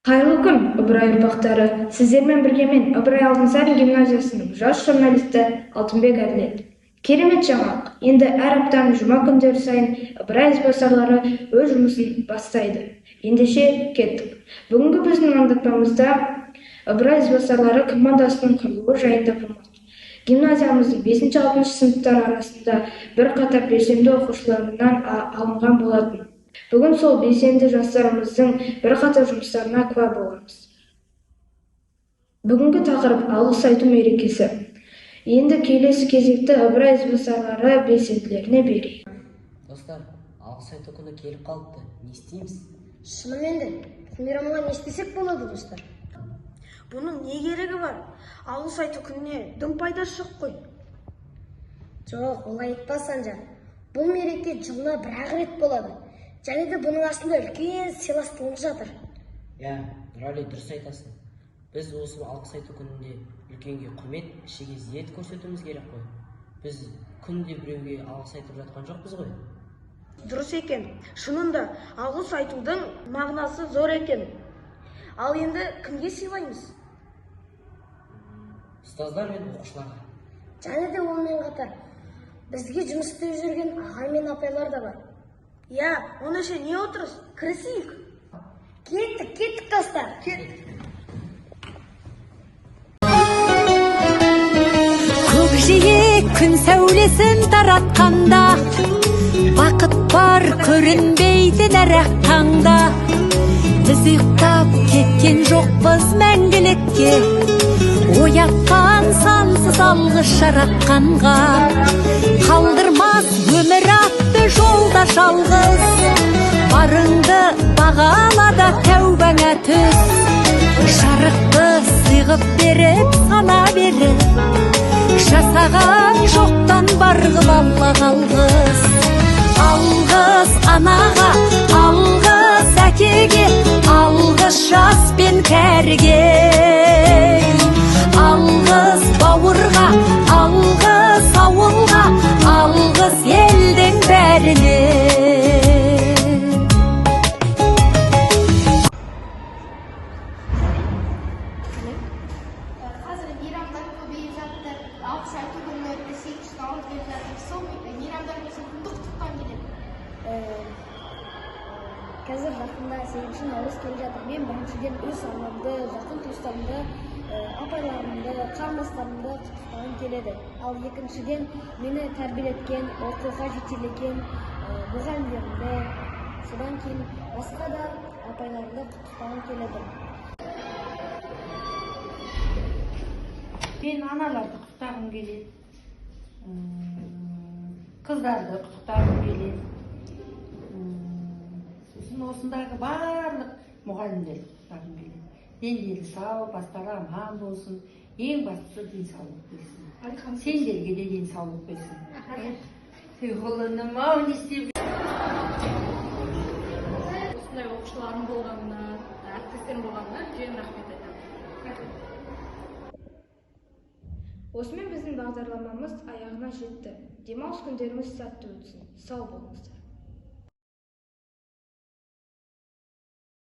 Кайырлы күн, Ыбырай ұрпақтары. Сіздермен бірге мен Ыбырай Алтынсарин гимназиясының жас журналисті Алтынбек Әділет. Керемет жаңалық. Енді әр аптаның жұма күндері сайын Ыбырай ізбасарлары өз жұмысын бастайды. Ендеше кеттік. Бүгінгі біздің аңдатпамызда Ыбырай ізбасарлары командасының құрылуы жайында болмақ. Гимназиямыздың 5-6 сыныптар арасында бірқатар белсенді оқушыларынан алынған болатын. Бүгін сол белсенді жастарымыздың бірқатар жұмыстарына куә боламыз. Бүгінгі тақырып алғыс айту мерекесі. Енді келесі кезекті Ыбырай ізбасарлары белсенділеріне берейік. Достар, алғыс айту күні келіп қалыпты. Не істейміз? Шынымен де, бұл мейрамға не істесек болады, достар? Бұның не керегі бар? Алғыс айту күніне дым пайдасы жоқ қой. Жоқ, олай айтпа Санжар. Бұл мереке жылына бір-ақ рет болады. Және де бұның астында үлкен сыйластығымыз жатыр. Нұрали, дұрыс айтасың. Біз осы алғыс айту күнінде үлкенге құрмет, кішіге ізет көрсетуіміз керек қой. Біз күнде біреуге алғыс айтып жатқан жоқпыз ғой. Дұрыс екен. Шынында алғыс айтудың мағынасы зор екен. Ал енді кімге сыйлаймыз? Ұстаздар мен оқушыларға. Және де онымен қатар бізге жұмыс істеп жүрген ағай мен апайлар да бар. Оныше не отырыз? Кірісейік. Кеттік достар. Көкжиек күн сәулесін таратқанда, бақыт бар көрінбейді нәрәк таңда. Біз ұйықтап кеткен жоқпыз мәңгілікке, оятқан сансыз алғыс жаратқанға. Қалдырмас өмір атты жолда жалғыз, барыңды бағалада тәубаңа түс. Жарықты сыйғып беріп сана беріп, жасаған жоқтан барғыл алла қалғыз. Алғыс анаға, алғыс әкеге, алғыс жас пен кәріге. Алғыс бауырға, алғыс ауылға, алғыс елдің бәріне. Қазір мейрамдар көбейіп жатыр, алғыс айту күні өтпесек ұсталып келе жатыр. Сол мейрамдарымызды кімді құттықтан келеді? Қазір жақында 8 наурыз келе жатыр. Мен біріншіден өз анамды, жақын туыстарымды, апайларымды, қарындастарымды құттықтағым келеді. Ал екіншіден мені тәрбиелеткен, оқуға жетелеген мұғалімдерімді, содан кейін басқа да апайларымды құттықтағым келеді. Мен аналарды құттықтағым келеді, қыздарды құттықтағым келеді. Сосын осындағы барлық мұғалімдерді құттықтағым келеді. Дендері сау, бастары аман болсын, ең бастысы денсаулық берсін. Сендерге де денсаулық берсін. Құлыным ау, не істеп Осындай оқушыларым болғанына, әріптестерім болғанына үлкен рахмет айтамын. Осымен біздің бағдарламамыз аяғына жетті. Демалыс күндеріңіз сәтті өтсін. Сау болыңыздар.